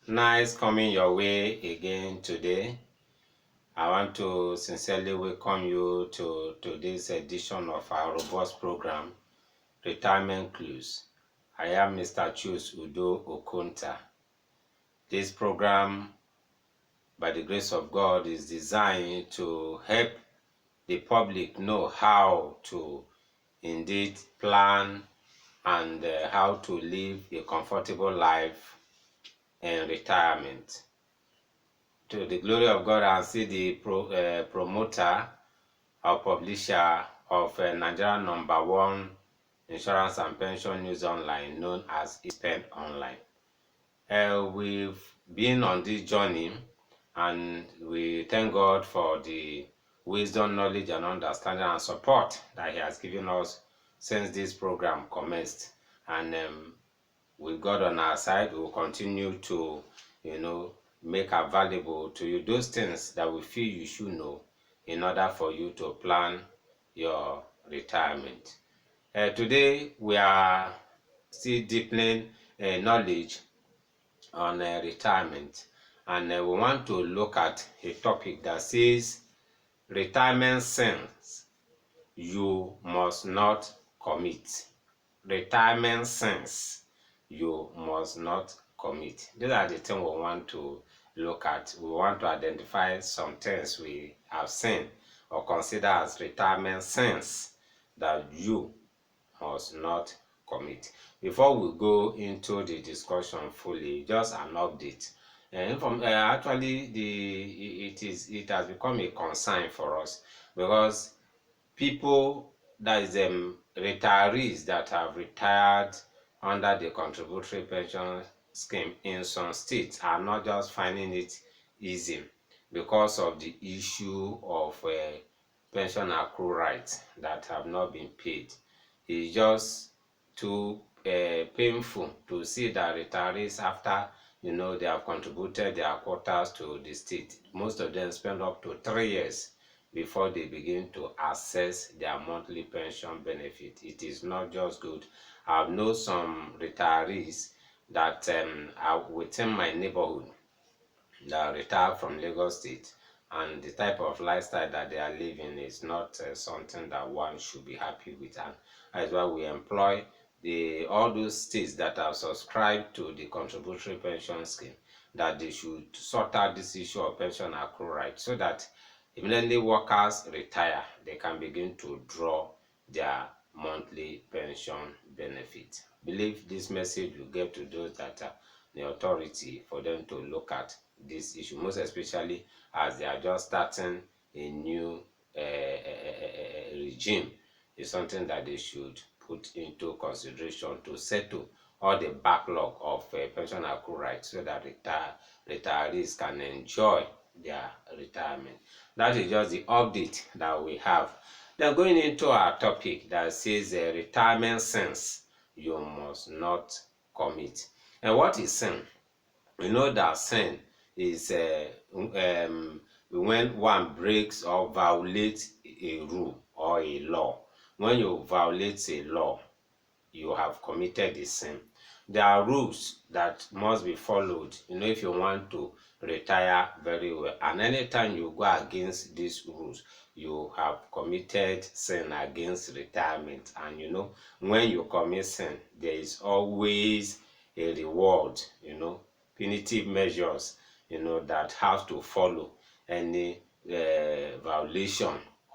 Nice coming your way again today. I want to sincerely welcome you to today's edition of our robust program, Retirement Clues. I am Mr. Chus Udo Okonta. This program, by the grace of God, is designed to help the public know how to indeed plan and how to live a comfortable life in retirement. To the glory of God, and see the promoter or publisher of Nigeria #1 insurance and pension news online, known as eSpend Online. We've been on this journey, and we thank God for the wisdom, knowledge, and understanding and support that He has given us since this program commenced. And with God on our side, we will continue to, make available to you those things that we feel you should know in order for you to plan your retirement. Today, we are still deepening knowledge on retirement, and we want to look at a topic that says retirement sins you must not commit. Retirement sins you must not commit. These are the things we want to look at. We want to identify some things we have seen or consider as retirement sins that you must not commit. Before we go into the discussion fully, just an update. Actually, it has become a concern for us because people, that is retirees that have retired under the contributory pension scheme in some states, are not just finding it easy because of the issue of pension accrual rights that have not been paid. It's just too painful to see that retirees, after they have contributed their quotas to the state, most of them spend up to 3 years before they begin to access their monthly pension benefit. It is not just good. I've known some retirees that are within my neighborhood that retired from Lagos State, and the type of lifestyle that they are living is not something that one should be happy with. And that's why we employ all those states that have subscribed to the contributory pension scheme, that they should sort out this issue of pension accrual right, so that immediately workers retire, they can begin to draw their monthly pension benefit. Believe this message will get to those that are the authority for them to look at this issue, most especially as they are just starting a new regime. Is something that they should put into consideration to settle all the backlog of pension accrual rights, so that retirees can enjoy their retirement. That is just the update that we have. Then going into our topic that says retirement sins you must not commit. And what is sin? We know that sin is when one breaks or violates a rule or a law. When you violate a law, you have committed a sin. There are rules that must be followed, if you want to retire very well. And anytime you go against these rules, you have committed sin against retirement. And when you commit sin, there is always a reward, punitive measures, that have to follow any violation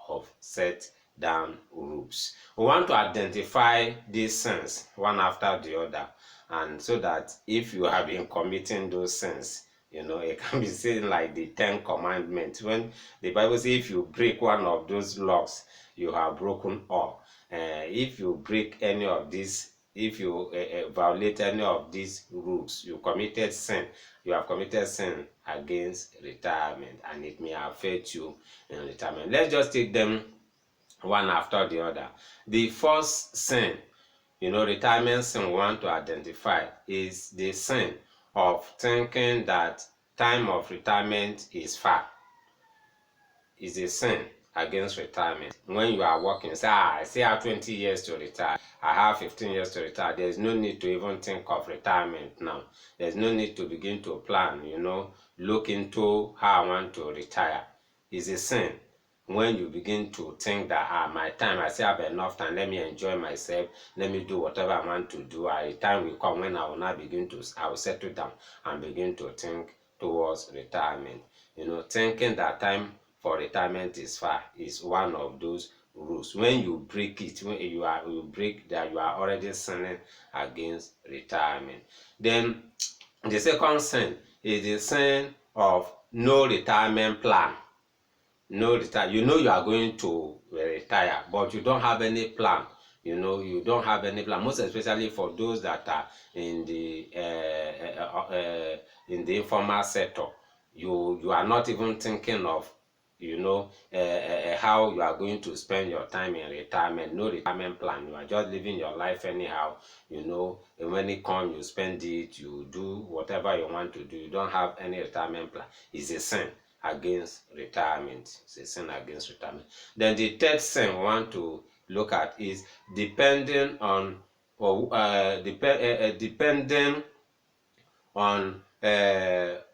of set down rules. We want to identify these sins one after the other, and so that if you have been committing those sins, it can be seen like the 10 commandments. When the Bible says if you break one of those laws, you have broken all. If you break any of these, if you violate any of these rules, you committed sin. You have committed sin against retirement, and it may affect you in retirement. Let's just take them one after the other. The first sin, retirement sin we want to identify, is the sin of thinking that time of retirement is far. Is a sin against retirement. When you are working, say, I still have 20 years to retire. I have 15 years to retire. There's no need to even think of retirement now. There's no need to begin to plan, look into how I want to retire. It's a sin when you begin to think that, my time, I still have enough time, let me enjoy myself, let me do whatever I want to do. A time will come when I will now I will settle down and begin to think towards retirement. Thinking that time for retirement is far is one of those rules. When you break it, when you break that, you are already sinning against retirement. Then the second sin is the sin of no retirement plan. No retire. You are going to retire, but you don't have any plan. You don't have any plan. Most especially for those that are in the informal sector. You are not even thinking of how you are going to spend your time in retirement. No retirement plan. You are just living your life anyhow. And when it comes, you spend it. You do whatever you want to do. You don't have any retirement plan. It's a sin against retirement. It's a sin against retirement. Then the third sin we want to look at is depending on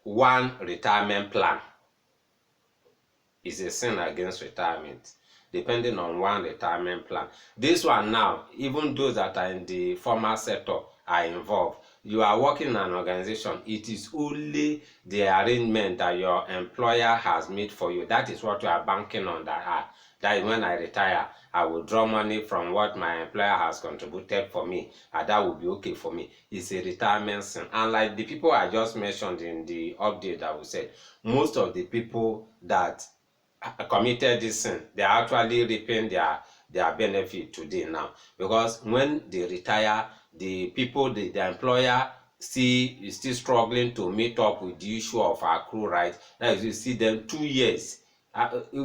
one retirement plan. Is a sin against retirement, depending on one retirement plan. This one now, even those that are in the formal sector are involved. You are working in an organization, it is only the arrangement that your employer has made for you. That is what you are banking on, that when I retire, I will draw money from what my employer has contributed for me, and that will be okay for me. It's a retirement sin. And like the people I just mentioned in the update that we said, most of the people that committed this sin, they are actually reaping their benefit today now, because when they retire, the employer is still struggling to meet up with the issue of accrual rights. That is, you see them 2 years,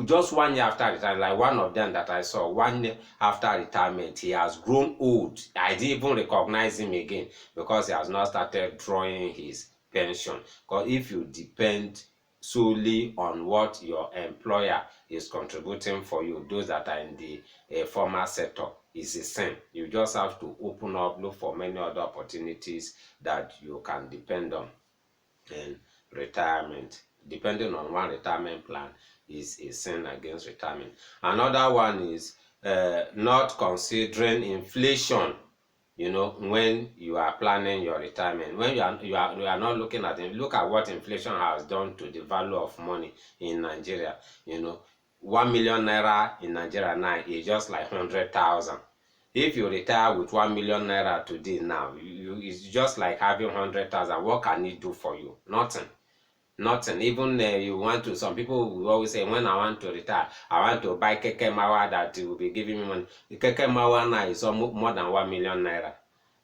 just 1 year after retirement. Like one of them that I saw, 1 year after retirement, he has grown old. I didn't even recognize him again because he has not started drawing his pension. Because if you depend solely on what your employer is contributing for you, those that are in the formal sector, is a sin. You just have to open up, look for many other opportunities that you can depend on in retirement. Depending on one retirement plan is a sin against retirement. Another one is not considering inflation. When you are planning your retirement, when you are not looking at it, look at what inflation has done to the value of money in Nigeria. 1 million naira in Nigeria now is just like 100,000. If you retire with 1 million naira today now, it's just like having 100,000. What can it do for you? Nothing. Even some people will always say, when I want to retire, I want to buy keke mawa that will be giving me money. The keke mawa now is more than 1 million naira.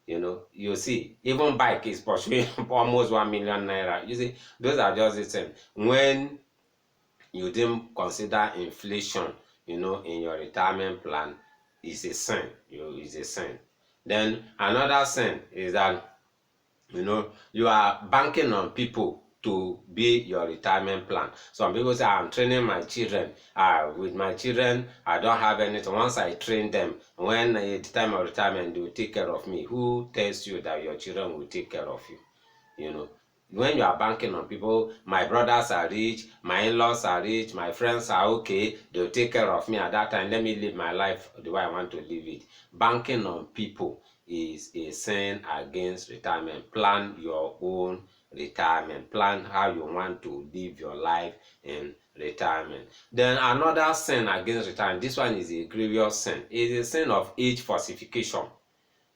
You see, even bike is pursuing almost 1 million naira. You see, those are just the same. When you didn't consider inflation, in your retirement plan, is a sin. Is a sin. Then another sin is that you are banking on people to be your retirement plan. Some people say, I'm training my children. With my children, I don't have anything. Once I train them, when at the time of retirement, they will take care of me. Who tells you that your children will take care of you? When you are banking on people, my brothers are rich, my in-laws are rich, my friends are okay, they'll take care of me at that time. Let me live my life the way I want to live it. Banking on people is a sin against retirement. Plan your own retirement. Plan how you want to live your life in retirement. Then another sin against retirement, this one is a grievous sin, is a sin of age falsification.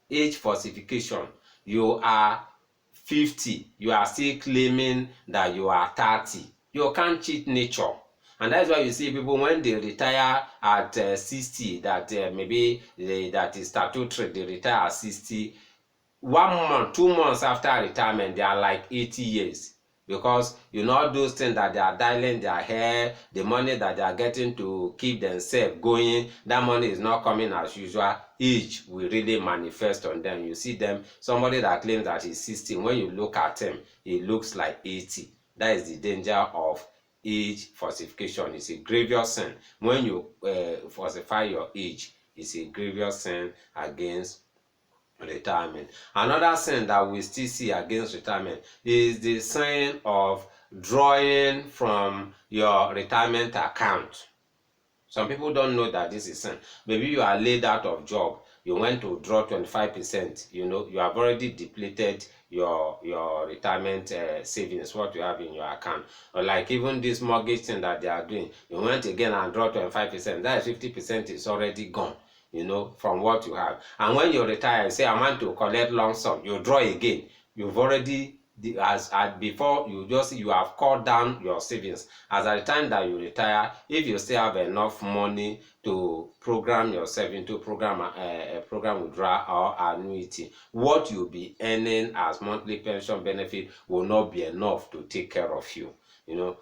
Age falsification. You are 50, you are still claiming that you are 30. You can't cheat nature. And that's why you see people, when they retire at 60, that maybe that is statutory, they retire at 60. 1 month, 2 months after retirement, they are like 80 years. Because all those things that they are dialing their hair, the money that they are getting to keep themselves going, that money is not coming as usual. Age will really manifest on them. You see them, somebody that claims that he's 60, when you look at him, he looks like 80. That is the danger of age falsification is a grievous sin. When you falsify your age, it's a grievous sin against retirement. Another sin that we still see against retirement is the sin of drawing from your retirement account. Some people don't know that this is sin. Maybe you are laid out of job, you went to draw 25%, you have already depleted your retirement savings, what you have in your account. Or like even this mortgage thing that they are doing, you went again and draw 25%, that is 50% is already gone, from what you have. And when you retire, you say, I want to collect lump sum, you draw again. You've already, as before, you have cut down your savings. As at the time that you retire, if you still have enough money to program yourself into program withdrawal or annuity, what you'll be earning as monthly pension benefit will not be enough to take care of you.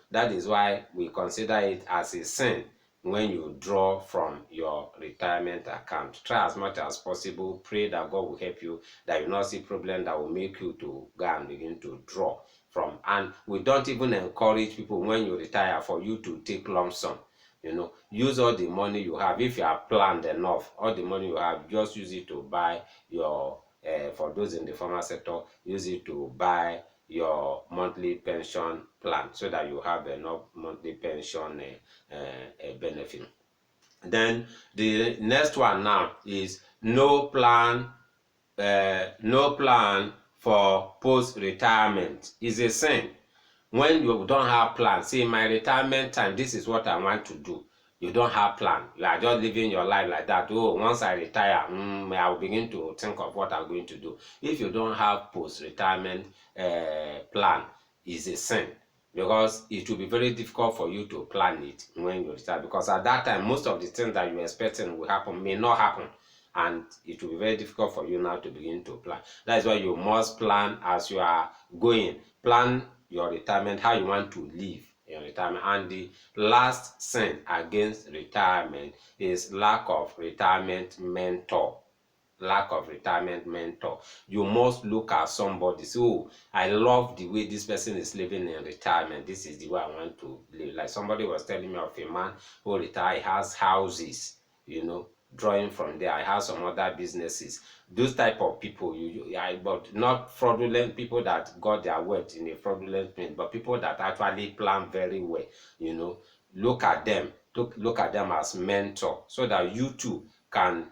That is why we consider it as a sin when you draw from your retirement account. Try as much as possible, pray that God will help you, that you not see problem that will make you to go and begin to draw from. And we don't even encourage people when you retire for you to take lump sum. Use all the money you have. If you are planned enough, all the money you have, just use it to buy your for those in the formal sector, use it to buy your monthly pension plan so that you have enough monthly pension benefit. Then the next one now is no plan for post-retirement. Is a sin. When you don't have plan, see, in my retirement time, this is what I want to do. You don't have plan. You are just living your life like that. Oh, once I retire, I will begin to think of what I'm going to do. If you don't have post-retirement plan, is a sin, because it will be very difficult for you to plan it when you retire, because at that time most of the things that you're expecting will happen may not happen, and it will be very difficult for you now to begin to plan. That is why you must plan as you are going. Plan your retirement, how you want to live in retirement. And the last sin against retirement is lack of retirement mentor. You must look at somebody, so I love the way this person is living in retirement, this is the way I want to live. Like somebody was telling me of a man who retired, he has houses, drawing from there. I have some other businesses. Those type of people, but not fraudulent people that got their wealth in a fraudulent means, but people that actually plan very well. Look at them. Look at them as mentor, so that you too can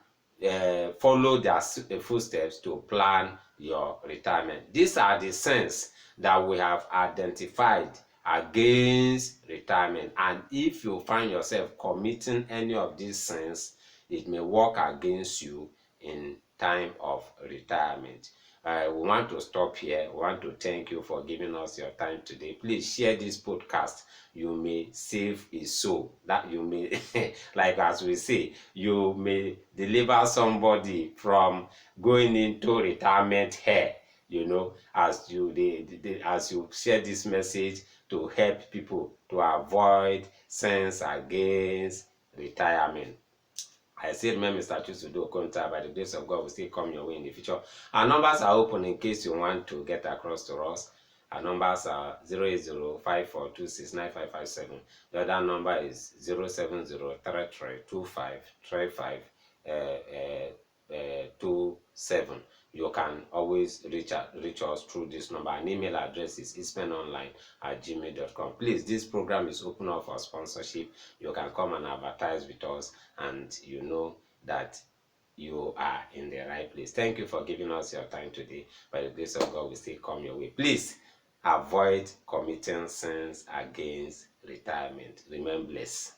follow their footsteps to plan your retirement. These are the sins that we have identified against retirement, and if you find yourself committing any of these sins, it may work against you in time of retirement. We want to stop here. We want to thank you for giving us your time today. Please share this podcast. You may save a soul. That you may, like as we say, you may deliver somebody from going into retirement here. As you share this message to help people to avoid sins against retirement. I still remember Mr. Chusudo Konta. By the grace of God, will still come your way in the future. Our numbers are open in case you want to get across to us. Our numbers are 08054269557. The other number is 07033253527. You can always reach us through this number. An email address is ispenonline@gmail.com. Please, this program is open up for sponsorship. You can come and advertise with us, and you know that you are in the right place. Thank you for giving us your time today. By the grace of God, we still come your way. Please avoid committing sins against retirement. Remain blessed.